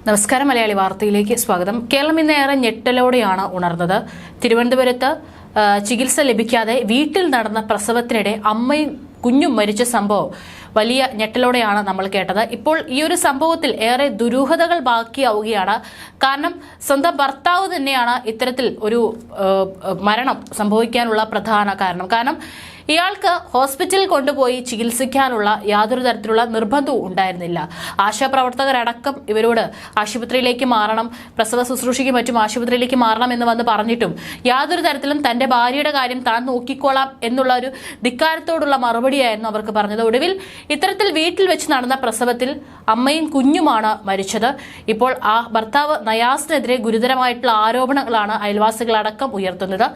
നമസ്കാരം. മലയാളി വാർത്തയിലേക്ക് സ്വാഗതം. കേരളം ഇന്ന് ഏറെ ഞെട്ടലോടെയാണ് ഉണർന്നത്. തിരുവനന്തപുരത്ത് ചികിത്സ ലഭിക്കാതെ വീട്ടിൽ നടന്ന പ്രസവത്തിനിടെ അമ്മയും കുഞ്ഞും മരിച്ച സംഭവം വലിയ ഞെട്ടലോടെയാണ് നമ്മൾ കേട്ടത്. ഇപ്പോൾ ഈ ഒരു സംഭവത്തിൽ ഏറെ ദുരൂഹതകൾ ബാക്കിയാവുകയാണ്. കാരണം സ്വന്തം ഭർത്താവ് തന്നെയാണ് ഇത്തരത്തിൽ ഒരു മരണം സംഭവിക്കാനുള്ള പ്രധാന കാരണം ഇയാൾക്ക് ഹോസ്പിറ്റലിൽ കൊണ്ടുപോയി ചികിത്സിക്കാനുള്ള യാതൊരു തരത്തിലുള്ള നിർബന്ധവും ഉണ്ടായിരുന്നില്ല. ആശാപ്രവർത്തകരടക്കം ഇവരോട് ആശുപത്രിയിലേക്ക് മാറണം, പ്രസവ ശുശ്രൂഷയ്ക്ക് മറ്റും ആശുപത്രിയിലേക്ക് മാറണം എന്ന് വന്ന് പറഞ്ഞിട്ടും യാതൊരു തരത്തിലും തന്റെ ഭാര്യയുടെ കാര്യം താൻ നോക്കിക്കോളാം എന്നുള്ള ഒരു ധിക്കാരത്തോടുള്ള മറുപടിയായിരുന്നു അവർക്ക് പറഞ്ഞത്. ഒടുവിൽ ഇത്തരത്തിൽ വീട്ടിൽ വെച്ച് നടന്ന പ്രസവത്തിൽ അമ്മയും കുഞ്ഞുമാണ് മരിച്ചത്. ഇപ്പോൾ ആ ഭർത്താവ് നയാസിനെതിരെ ഗുരുതരമായിട്ടുള്ള ആരോപണങ്ങളാണ് അയൽവാസികളടക്കം ഉയർത്തുന്നത്.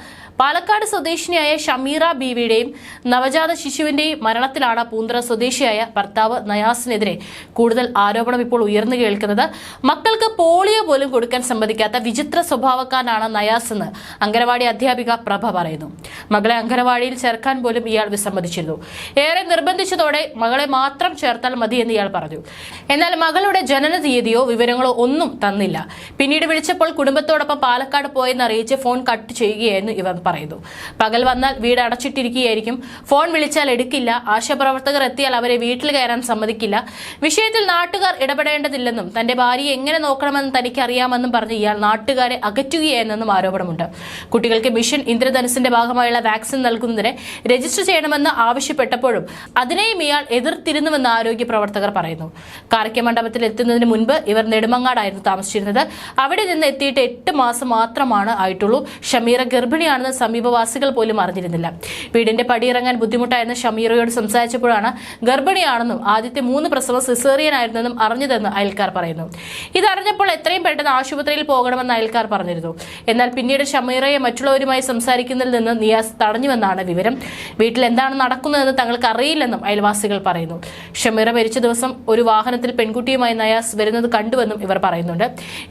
പാലക്കാട് സ്വദേശിനിയായ ഷമീറ ബീവിയുടെയും നവജാത ശിശുവിന്റെയും മരണത്തിലാണ് പൂന്തറ സ്വദേശിയായ ഭർത്താവ് നയാസിനെതിരെ കൂടുതൽ ആരോപണം ഇപ്പോൾ ഉയർന്നു കേൾക്കുന്നത്. മക്കൾക്ക് പോളിയോ പോലും കൊടുക്കാൻ സമ്മതിക്കാത്ത വിചിത്ര സ്വഭാവക്കാരനാണ് നയാസ് എന്ന് അംഗനവാടി അധ്യാപിക പ്രഭ പറയുന്നു. മകളെ അംഗനവാടിയിൽ ചേർക്കാൻ പോലും ഇയാൾ വിസമ്മതിച്ചിരുന്നു. ഏറെ നിർബന്ധിച്ചതോടെ മകളെ മാത്രം ചേർത്താൽ മതി എന്ന് ഇയാൾ പറഞ്ഞു. എന്നാൽ മകളുടെ ജനന തീയതിയോ വിവരങ്ങളോ ഒന്നും തന്നില്ല. പിന്നീട് വിളിച്ചപ്പോൾ കുടുംബത്തോടൊപ്പം പാലക്കാട് പോയെന്ന് അറിയിച്ച് ഫോൺ കട്ട് ചെയ്യുകയായിരുന്നു ഇവർ പറയുന്നു. പകൽ വന്നാൽ വീട് അടച്ചിട്ടിരിക്കുകയായിരിക്കും, ഫോൺ വിളിച്ചാൽ എടുക്കില്ല, ആശാപ്രവർത്തകർ എത്തിയാൽ അവരെ വീട്ടിൽ കയറാൻ സമ്മതിക്കില്ല, വിഷയത്തിൽ നാട്ടുകാർ ഇടപെടേണ്ടതില്ലെന്നും തന്റെ ഭാര്യയെ എങ്ങനെ നോക്കണമെന്ന് തനിക്ക് അറിയാമെന്നും പറഞ്ഞ് ഇയാൾ നാട്ടുകാരെ അകറ്റുകയാണെന്നും ആരോപണമുണ്ട്. കുട്ടികൾക്ക് മിഷൻ ഇന്ദ്രധനുസിന്റെ ഭാഗമായുള്ള വാക്സിൻ നൽകുന്നതിന് രജിസ്റ്റർ ചെയ്യണമെന്ന് ആവശ്യപ്പെട്ടപ്പോഴും അതിനെയും ഇയാൾ എതിർത്തിരുന്നുവെന്ന് ആരോഗ്യ പ്രവർത്തകർ പറയുന്നു. കാർക്ക മണ്ഡപത്തിൽ എത്തുന്നതിന് മുൻപ് ഇവർ നെടുമങ്ങാടായിരുന്നു താമസിച്ചിരുന്നത്. അവിടെ നിന്ന് എത്തിയിട്ട് 8 മാസം മാത്രമാണ് ആയിട്ടുള്ളൂ. ഷമീറ ഗർഭിണിയാണെന്ന് സമീപവാസികൾ പോലും അറിഞ്ഞിരുന്നില്ല. വീടിന്റെ പടിയിറങ്ങാൻ ബുദ്ധിമുട്ടായിരുന്ന ഷമീറയോട് സംസാരിച്ചപ്പോഴാണ് ഗർഭിണിയാണെന്നും ആദ്യത്തെ 3 പ്രസവം സിസേറിയൻ ആയിരുന്നെന്നും അറിഞ്ഞതെന്ന് അയൽക്കാർ പറയുന്നു. ഇതറിഞ്ഞപ്പോൾ എത്രയും പെട്ടെന്ന് ആശുപത്രിയിൽ പോകണമെന്ന് അയൽക്കാർ പറഞ്ഞിരുന്നു. എന്നാൽ പിന്നീട് ഷമീറയെ മറ്റുള്ളവരുമായി സംസാരിക്കുന്നതിൽ നിന്ന് നിയാസ് തടഞ്ഞുവെന്നാണ് വിവരം. വീട്ടിൽ എന്താണ് നടക്കുന്നതെന്ന് തങ്ങൾക്ക് അറിയില്ലെന്നും അയൽവാസികൾ പറയുന്നു. ഷമീറ മരിച്ച ദിവസം ഒരു വാഹനത്തിൽ പെൺകുട്ടിയുമായി നയാസ് വരുന്നത് കണ്ടുവെന്നും ഇവർ പറയുന്നുണ്ട്.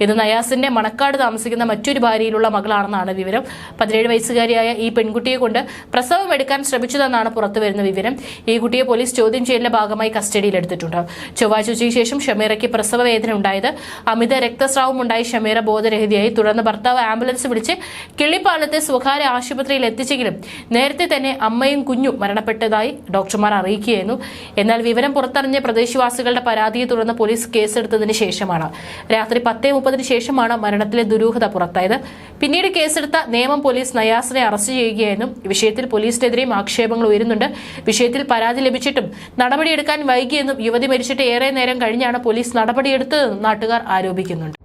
ഇത് നയാസിന്റെ മണക്കാട് താമസിക്കുന്ന മറ്റൊരു ഭാര്യയിലുള്ള മകളാണെന്നാണ് വിവരം. 17 വയസ്സുകാരിയായ ഈ പെൺകുട്ടിയെ കൊണ്ട് പ്രസവം എടുക്കാൻ ശ്രമിച്ചതെന്നാണ് പുറത്തുവരുന്ന വിവരം. ഈ കുട്ടിയെ പോലീസ് ചോദ്യം ചെയ്യലിന്റെ ഭാഗമായി കസ്റ്റഡിയിലെടുത്തിട്ടുണ്ട്. ചൊവ്വാഴ്ച ഉച്ചയ്ക്ക് ശേഷം ഷമീറയ്ക്ക് പ്രസവ വേദന ഉണ്ടായത്. അമിത രക്തസ്രാവം ഉണ്ടായി ഷമീറ ബോധരഹിതയായി. തുടർന്ന് ഭർത്താവ് ആംബുലൻസ് വിളിച്ച് കിള്ളിപ്പാലത്തെ സ്വകാര്യ ആശുപത്രിയിൽ എത്തിച്ചെങ്കിലും നേരത്തെ തന്നെ അമ്മയും കുഞ്ഞും മരണപ്പെട്ടതായി ഡോക്ടർമാർ അറിയിക്കുകയായിരുന്നു. എന്നാൽ വിവരം പുറത്തറിഞ്ഞ പ്രദേശവാസികളുടെ പരാതിയെ തുടർന്ന് പോലീസ് കേസെടുത്തതിന് ശേഷമാണ് രാത്രി 10:30 ശേഷമാണ് മരണത്തിലെ ദുരൂഹത പുറത്തായത്. പിന്നീട് കേസെടുത്ത നേമം പോലീസ് നയാസിനെ അറസ്റ്റ് ചെയ്യുകയായിരുന്നു. വിഷയത്തിൽ പോലീസിനെതിരെയും ആക്ഷേപങ്ങൾ ഉയരുന്നുണ്ട്. വിഷയത്തിൽ പരാതി ലഭിച്ചിട്ടും നടപടിയെടുക്കാൻ വൈകിയെന്നും യുവതി മരിച്ചിട്ട് ഏറെ നേരം കഴിഞ്ഞാണ് പോലീസ് നടപടിയെടുത്തതെന്നും നാട്ടുകാർ ആരോപിക്കുന്നുണ്ട്.